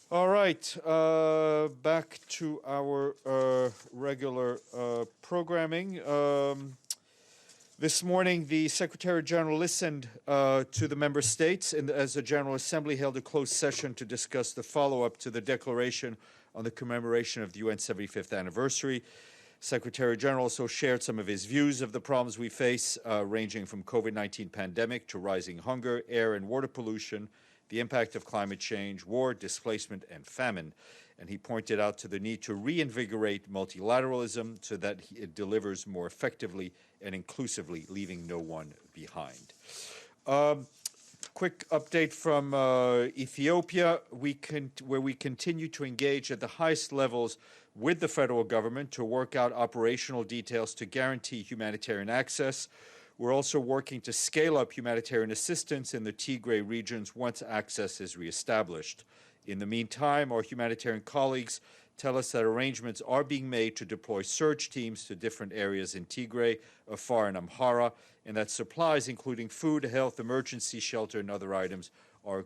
All right, back to our regular programming. This morning, the Secretary General listened to the member states and, as the General Assembly, held a closed session to discuss the follow-up to the declaration on the commemoration of the UN 75th anniversary. Secretary General also shared some of his views of the problems we face, ranging from COVID-19 pandemic to rising hunger, air and water pollution, the impact of climate change, war, displacement, and famine. And he pointed out to the need to reinvigorate multilateralism so that it delivers more effectively and inclusively, leaving no one behind. Quick update from Ethiopia, where we continue to engage at the highest levels with the federal government to work out operational details to guarantee humanitarian access. We're also working to scale up humanitarian assistance in the Tigray regions once access is reestablished. In the meantime, our humanitarian colleagues tell us that arrangements are being made to deploy search teams to different areas in Tigray, Afar, and Amhara, and that supplies, including food, health, emergency shelter, and other items, are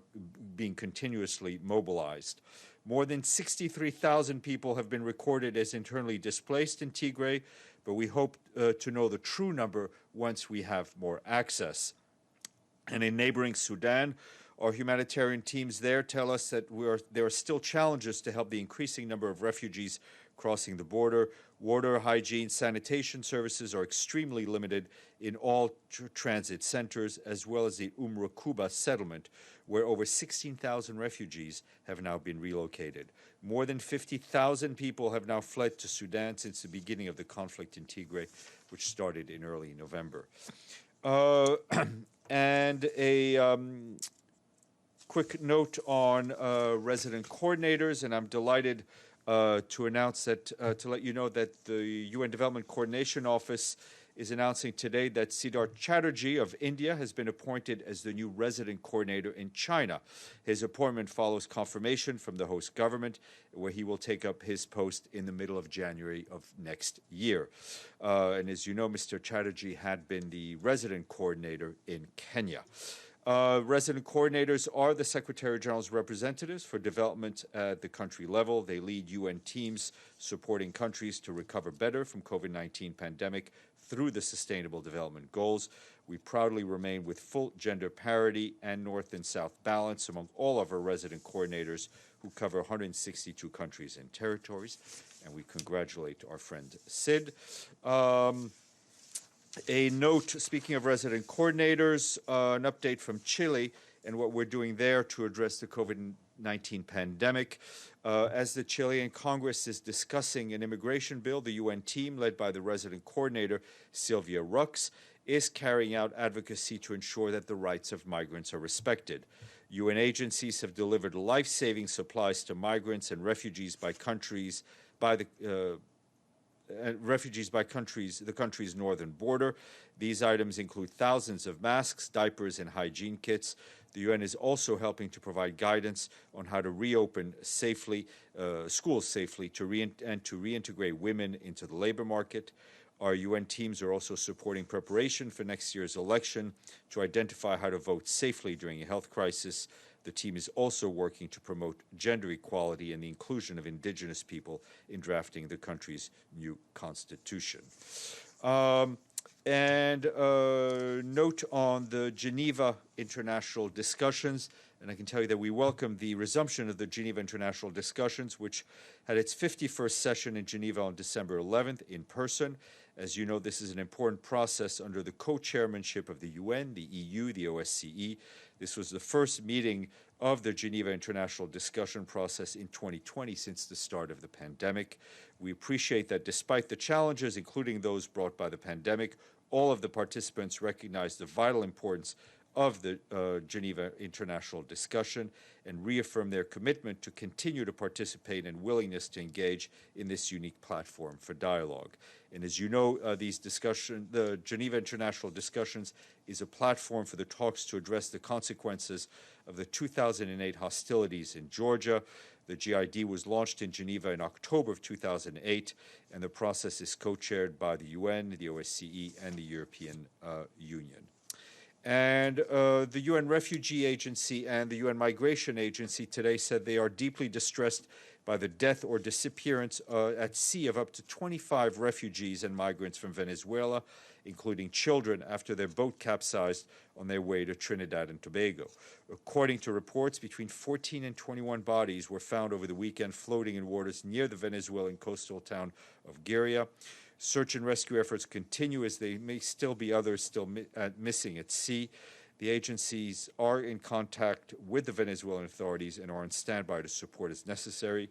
being continuously mobilized. More than 63,000 people have been recorded as internally displaced in Tigray, but we hope to know the true number once we have more access. And in neighboring Sudan, our humanitarian teams there tell us that there are still challenges to help the increasing number of refugees crossing the border. Water, hygiene, sanitation services are extremely limited in all transit centers, as well as the Umrukuba settlement, where over 16,000 refugees have now been relocated. More than 50,000 people have now fled to Sudan since the beginning of the conflict in Tigray, which started in early November. And a quick note on resident coordinators, and I'm delighted to announce that, to let you know that the UN Development Coordination Office is announcing today that Siddharth Chatterjee of India has been appointed as the new resident coordinator in China. His appointment follows confirmation from the host government, where he will take up his post in the middle of January of next year. And as you know, Mr. Chatterjee had been the resident coordinator in Kenya. Resident coordinators are the Secretary General's representatives for development at the country level. They lead UN teams supporting countries to recover better from COVID-19 pandemic through the Sustainable Development Goals. We proudly remain with full gender parity and North and South balance among all of our resident coordinators who cover 162 countries and territories. And we congratulate our friend Sid. A note, speaking of resident coordinators, an update from Chile and what we're doing there to address the COVID-19 pandemic. As the Chilean Congress is discussing an immigration bill, the UN team, led by the resident coordinator, Sylvia Rux, is carrying out advocacy to ensure that the rights of migrants are respected. UN agencies have delivered life-saving supplies to migrants and refugees by countries, the country's northern border. These items include thousands of masks, diapers, and hygiene kits. The UN is also helping to provide guidance on how to reopen safely, schools safely, and to reintegrate women into the labor market. Our UN teams are also supporting preparation for next year's election to identify how to vote safely during a health crisis. The team is also working to promote gender equality and the inclusion of indigenous people in drafting the country's new constitution. And note on the Geneva international discussions, and I can tell you that we welcome the resumption of the Geneva international discussions, which had its 51st session in Geneva on December 11th in person. As you know, this is an important process under the co-chairmanship of the UN, the EU, the OSCE. This was the first meeting of the Geneva International Discussion process in 2020 since the start of the pandemic. We appreciate that despite the challenges, including those brought by the pandemic, all of the participants recognize the vital importance of the Geneva International Discussion and reaffirm their commitment to continue to participate and willingness to engage in this unique platform for dialogue. And as you know, the Geneva International Discussions is a platform for the talks to address the consequences of the 2008 hostilities in Georgia. The GID was launched in Geneva in October of 2008, and the process is co-chaired by the UN, the OSCE, and the European Union. And the UN Refugee Agency and the UN Migration Agency today said they are deeply distressed by the death or disappearance at sea of up to 25 refugees and migrants from Venezuela, including children, after their boat capsized on their way to Trinidad and Tobago. According to reports, between 14 and 21 bodies were found over the weekend floating in waters near the Venezuelan coastal town of Guiria. Search and rescue efforts continue as there may still be others still missing at sea. The agencies are in contact with the Venezuelan authorities and are on standby to support as necessary.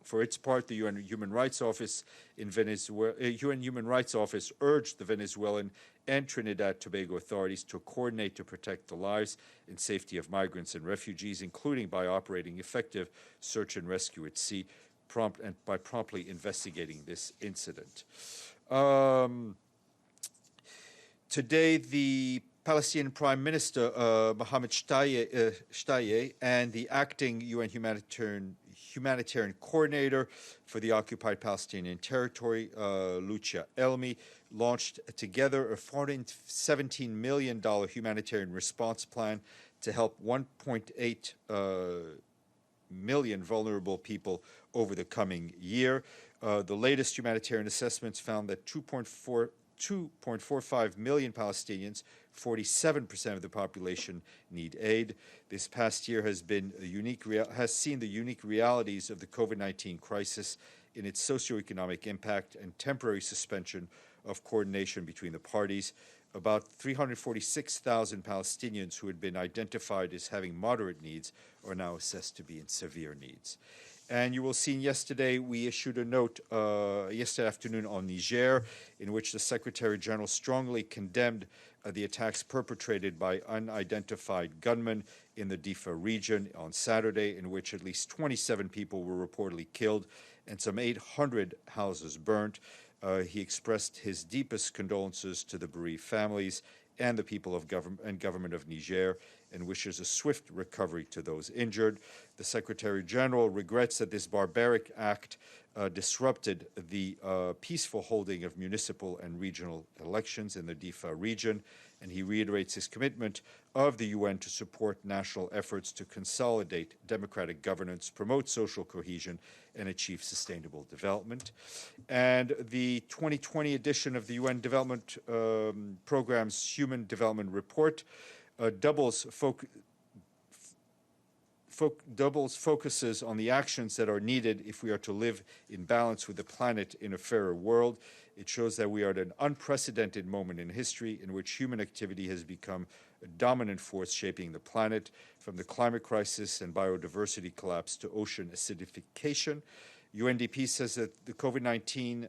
For its part, the UN Human Rights Office in Venezuela, UN Human Rights Office urged the Venezuelan and Trinidad Tobago authorities to coordinate to protect the lives and safety of migrants and refugees, including by operating effective search and rescue at sea, by promptly investigating this incident. Today, the Palestinian Prime Minister Mohammed Shtayyeh and the acting UN humanitarian coordinator for the occupied Palestinian territory, Lucia Elmi, launched together a $417 million humanitarian response plan to help 1.8 million vulnerable people over the coming year. The latest humanitarian assessments found that 2.45 million Palestinians, 47% of the population, need aid. This past year has seen the unique realities of the COVID-19 crisis in its socioeconomic impact and temporary suspension of coordination between the parties. About 346,000 Palestinians who had been identified as having moderate needs are now assessed to be in severe needs. And you will see yesterday we issued a note yesterday afternoon on Niger, in which the Secretary General strongly condemned the attacks perpetrated by unidentified gunmen in the Difa region on Saturday, in which at least 27 people were reportedly killed and some 800 houses burnt. He expressed his deepest condolences to the bereaved families and the people of government of Niger, and wishes a swift recovery to those injured. The Secretary General regrets that this barbaric act disrupted the peaceful holding of municipal and regional elections in the Difa region, and he reiterates his commitment of the UN to support national efforts to consolidate democratic governance, promote social cohesion, and achieve sustainable development. And the 2020 edition of the UN Development Programme's Human Development Report focuses on the actions that are needed if we are to live in balance with the planet in a fairer world. It shows that we are at an unprecedented moment in history in which human activity has become a dominant force shaping the planet, from the climate crisis and biodiversity collapse to ocean acidification. UNDP says that the COVID-19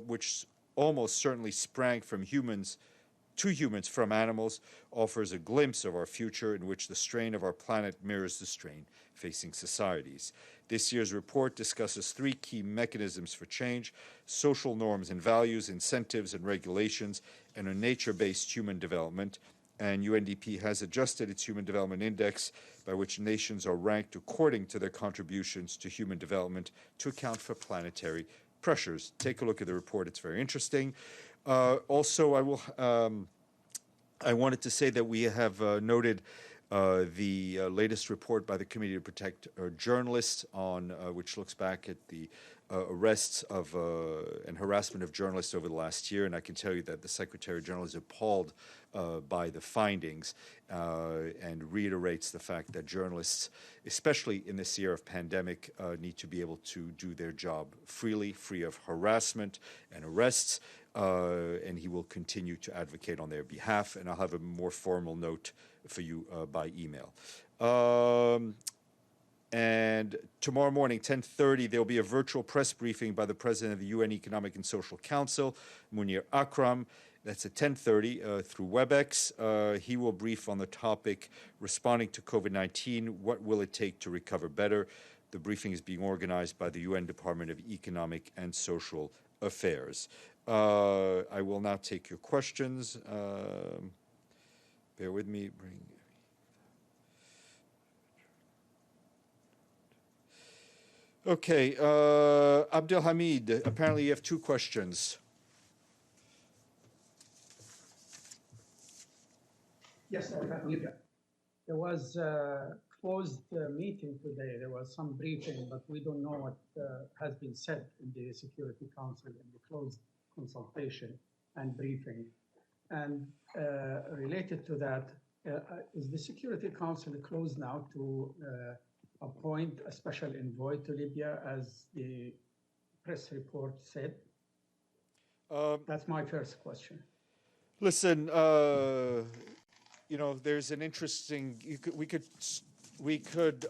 which almost certainly sprang from humans from animals, offers a glimpse of our future in which the strain of our planet mirrors the strain facing societies. This year's report discusses three key mechanisms for change: social norms and values, incentives and regulations, and a nature-based human development. And UNDP has adjusted its Human Development Index, by which nations are ranked according to their contributions to human development, to account for planetary pressures. Take a look at the report. It's very interesting. Also, I wanted to say that we have noted the latest report by the Committee to Protect Journalists, which looks back at the arrests of and harassment of journalists over the last year. And I can tell you that the Secretary General is appalled by the findings and reiterates the fact that journalists, especially in this year of pandemic, need to be able to do their job freely, free of harassment and arrests. And he will continue to advocate on their behalf. And I'll have a more formal note for you by email. And tomorrow morning, 10:30, there will be a virtual press briefing by the President of the UN Economic and Social Council, Munir Akram. That's at 10:30 through WebEx. He will brief on the topic, responding to COVID-19, what will it take to recover better? The briefing is being organized by the UN Department of Economic and Social Affairs. I will now take your questions. Bear with me. Okay, Abdelhamid, apparently you have two questions. Yes, Libya. There was a closed meeting today. There was some briefing, but we don't know what has been said in the Security Council in the closed consultation and briefing. And related to that, is the Security Council closed now to appoint a special envoy to Libya, as the press report said? That's my first question. Listen, there's an interesting. We could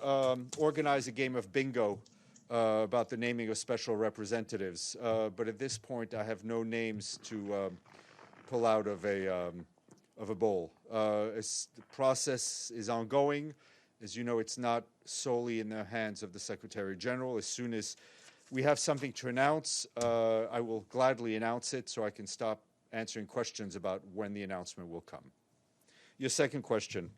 organize a game of bingo about the naming of special representatives, but at this point, I have no names to pull out of a bowl. The process is ongoing. As you know, it's not solely in the hands of the Secretary General. As soon as we have something to announce, I will gladly announce it so I can stop answering questions about when the announcement will come. Your second question.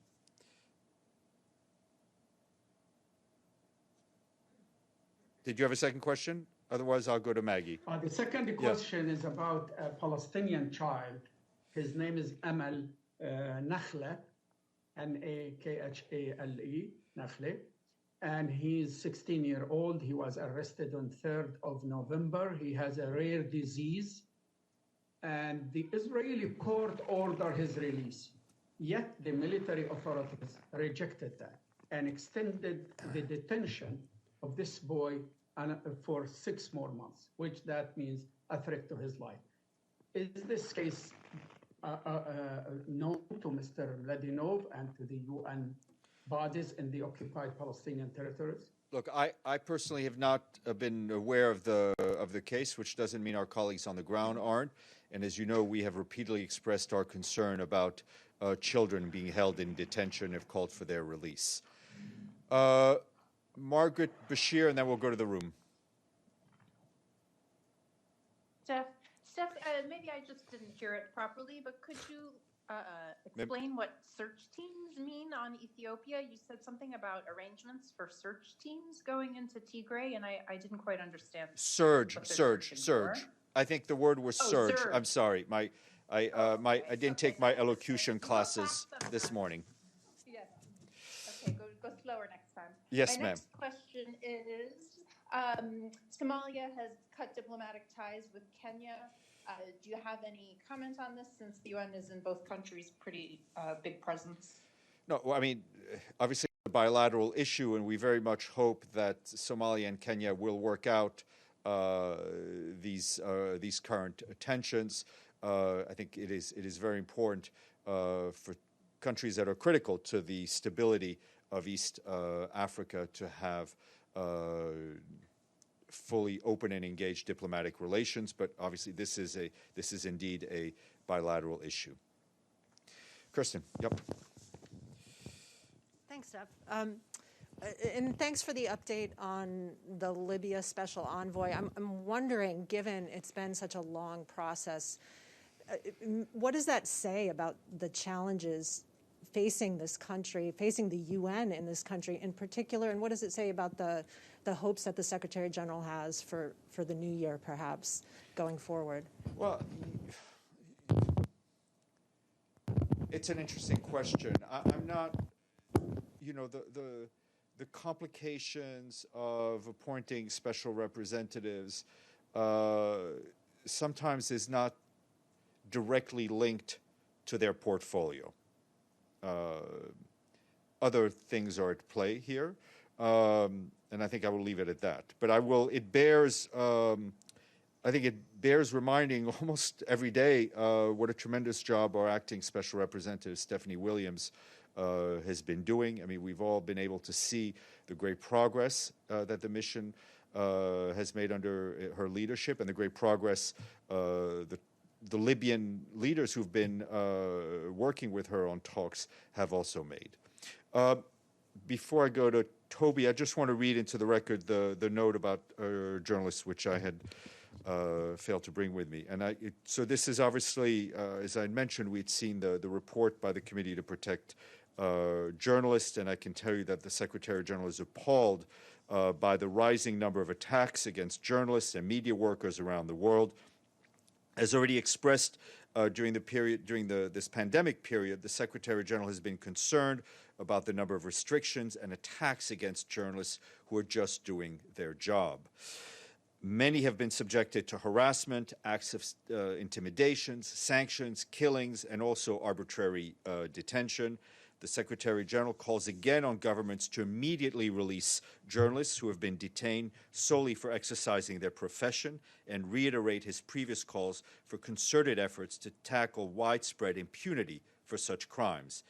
Did you have a second question? Otherwise, I'll go to Maggie. The second question is about a Palestinian child. His name is Amal Nakhle, Nakhale, Nakhle, and he's 16-year-old. He was arrested on 3rd of November. He has a rare disease, and the Israeli court ordered his release. Yet the military authorities rejected that and extended the detention of this boy for 6 more months, which that means a threat to his life. Is this case known to Mr. Mladinov and to the UN bodies in the occupied Palestinian territories? Look, I personally have not been aware of the case, which doesn't mean our colleagues on the ground aren't. And as you know, we have repeatedly expressed our concern about children being held in detention if called for their release. Margaret Bashir, and then we'll go to the room. Steph, maybe I just didn't hear it properly, but could you explain what search teams mean on Ethiopia? You said something about arrangements for search teams going into Tigray, and I didn't quite understand. Surge. I think the word was surge. Surge. I'm sorry. I didn't take my elocution classes this morning. Yes. Okay, go slower next time. Yes, ma'am. My next question is, Somalia has cut diplomatic ties with Kenya. Do you have any comment on this, since the UN is in both countries pretty big presence? No, well, I mean, obviously it's a bilateral issue, and we very much hope that Somalia and Kenya will work out these current tensions. I think it is very important for countries that are critical to the stability of East Africa to have fully open and engaged diplomatic relations. But obviously, this is indeed a bilateral issue. Kirsten, yep. Thanks, Steph. And thanks for the update on the Libya special envoy. I'm wondering, given it's been such a long process, what does that say about the challenges facing this country, facing the UN in this country in particular, and what does it say about the hopes that the Secretary General has for the new year, perhaps, going forward? Well, it's an interesting question. I'm not, the complications of appointing special representatives sometimes is not directly linked to their portfolio. Other things are at play here, and I think I will leave it at that. But I think it bears reminding almost every day what a tremendous job our acting special representative, Stephanie Williams, has been doing. I mean, we've all been able to see the great progress that the mission has made under her leadership, and the great progress the Libyan leaders who've been working with her on talks have also made. Before I go to Toby, I just want to read into the record the note about journalists, which I had failed to bring with me. And so this is obviously, as I mentioned, we'd seen the report by the Committee to Protect Journalists, and I can tell you that the Secretary General is appalled by the rising number of attacks against journalists and media workers around the world. Has already expressed During this pandemic period, the Secretary General has been concerned about the number of restrictions and attacks against journalists who are just doing their job. Many have been subjected to harassment, acts of intimidations, sanctions, killings, and also arbitrary detention. The Secretary General calls again on governments to immediately release journalists who have been detained solely for exercising their profession and reiterate his previous calls for concerted efforts to tackle widespread impunity for such crimes.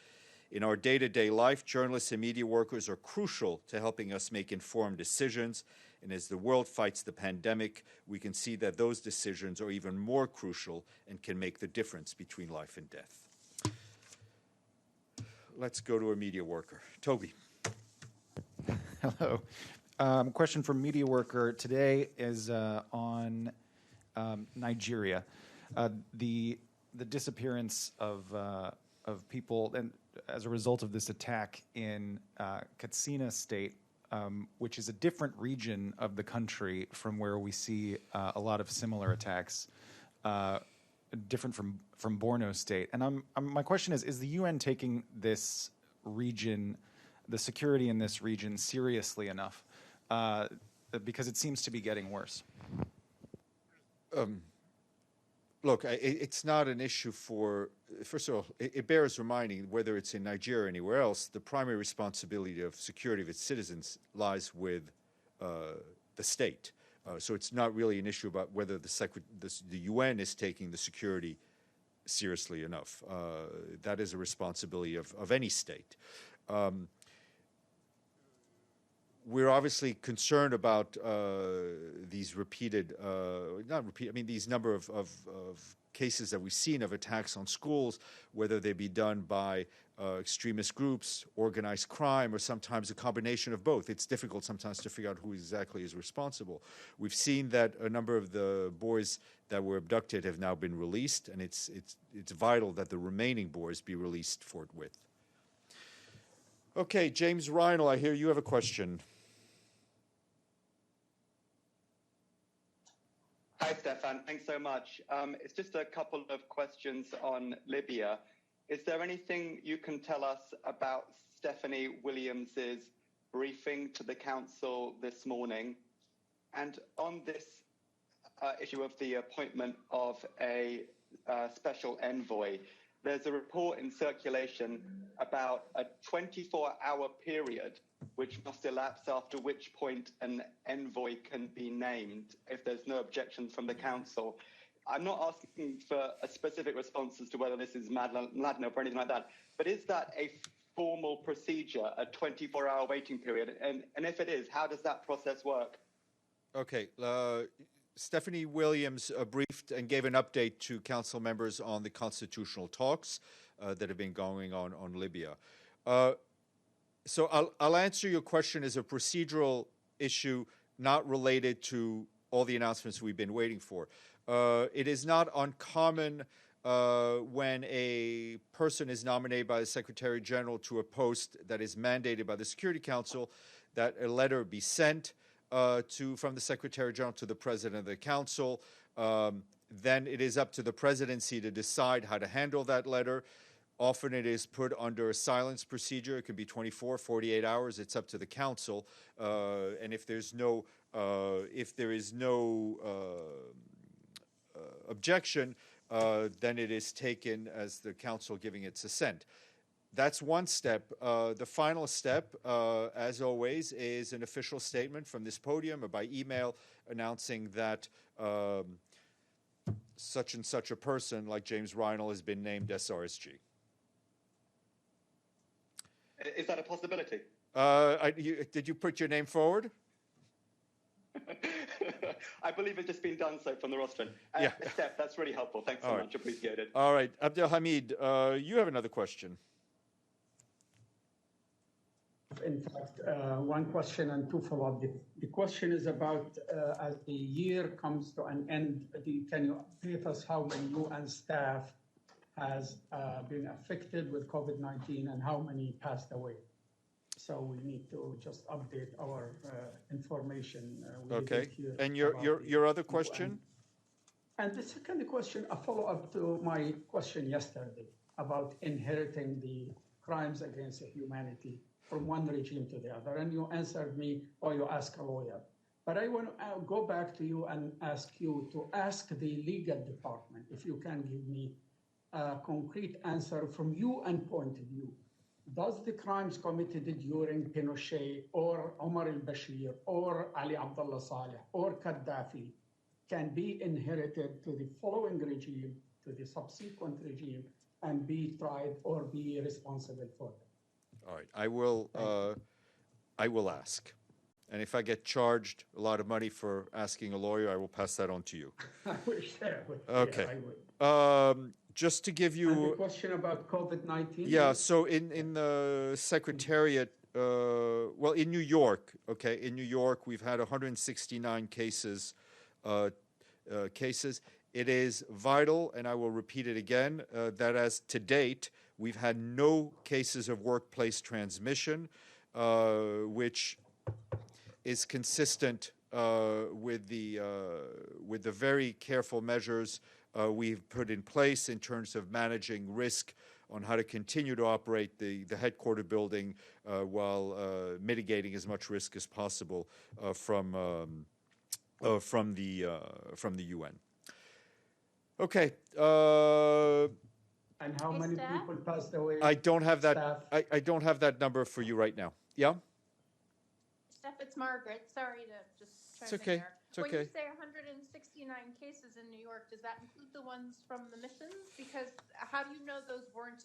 In our day-to-day life, journalists and media workers are crucial to helping us make informed decisions. And as the world fights the pandemic, we can see that those decisions are even more crucial and can make the difference between life and death. Let's go to a media worker. Toby. Hello. Question from media worker today is on Nigeria. The disappearance of people, and as a result of this attack in Katsina State, which is a different region of the country from where we see a lot of similar attacks, different from Borno State. And my question is the UN taking this region, the security in this region, seriously enough? Because it seems to be getting worse. Look, it's not an issue for, first of all, it bears reminding, whether it's in Nigeria or anywhere else, the primary responsibility of security of its citizens lies with the state. So it's not really an issue about whether the UN is taking the security seriously enough. That is a responsibility of any state. We're obviously concerned about these these number of cases that we've seen of attacks on schools, whether they be done by extremist groups, organized crime, or sometimes a combination of both. It's difficult sometimes to figure out who exactly is responsible. We've seen that a number of the boys that were abducted have now been released, and it's vital that the remaining boys be released forthwith. Okay, James Reinl, I hear you have a question. Hi, Stéphane. Thanks so much. It's just a couple of questions on Libya. Is there anything you can tell us about Stephanie Williams's briefing to the Council this morning? And on this issue of the appointment of a special envoy, there's a report in circulation about a 24-hour period which must elapse, after which point an envoy can be named if there's no objection from the Council. I'm not asking for a specific response as to whether this is madness or anything like that, but is that a formal procedure, a 24-hour waiting period? And if it is, how does that process work? Okay. Stephanie Williams briefed and gave an update to Council members on the constitutional talks that have been going on Libya. So I'll answer your question as a procedural issue, not related to all the announcements we've been waiting for. It is not uncommon when a person is nominated by the Secretary General to a post that is mandated by the Security Council that a letter be sent from the Secretary General to the President of the Council. Then it is up to the Presidency to decide how to handle that letter. Often it is put under a silence procedure. It can be 24, 48 hours. It's up to the Council. And if there is no objection, then it is taken as the Council giving its assent. That's one step. The final step, as always, is an official statement from this podium or by email announcing that such and such a person, like James Reinl, has been named SRSG. Is that a possibility? Did you put your name forward? I believe it's just been done so from the rostrum. Yeah. Steph, that's really helpful. Thanks so much. Appreciate it. All right. Abdelhamid, you have another question. In fact, one question and two follow-up. The question is about, as the year comes to an end, can you update us how many UN staff has been affected with COVID-19 and how many passed away? So we need to just update our information. Okay. And your other question? And the second question, a follow-up to my question yesterday about inheriting the crimes against humanity from one regime to the other. And you answered me, or you asked a lawyer. But I want to go back to you and ask you to ask the legal department if you can give me a concrete answer from you and point of view. Does the crimes committed during Pinochet or Omar al-Bashir or Ali Abdullah Saleh or Gaddafi can be inherited to the following regime, to the subsequent regime, and be tried or be responsible for them? All right, I will ask. And if I get charged a lot of money for asking a lawyer, I will pass that on to you. I wish that would. Okay. Yeah, I would. Just to give you... And the question about COVID-19? Yeah, so in the Secretariat, well, in New York, okay, in New York, we've had 169 cases. It is vital, and I will repeat it again, that as to date, we've had no cases of workplace transmission, which is consistent with the very careful measures we've put in place in terms of managing risk on how to continue to operate the headquarter building while mitigating as much risk as possible from the UN. Okay. And how many people passed away? I don't have that. I don't have that number for you right now. Yeah. Steph, it's Margaret. Sorry to just It's okay. there. It's okay. When you say 169 cases in New York, does that include the ones from the missions? Because how do you know those weren't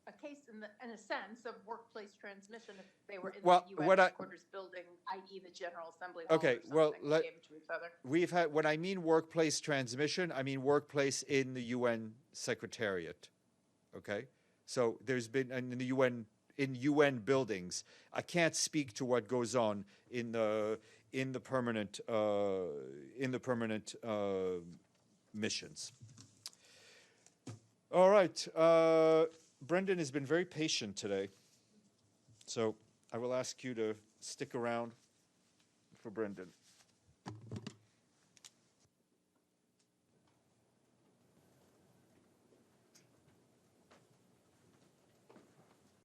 a case in a sense of workplace transmission if they were in the UN headquarters building, i.e. the General Assembly Hall Okay, or something, gave it to each other? We've had, when I mean workplace transmission, I mean workplace in the UN Secretariat. Okay? So there's been in the UN buildings. I can't speak to what goes on in the permanent missions. All right. Brendan has been very patient today, so I will ask you to stick around for Brendan.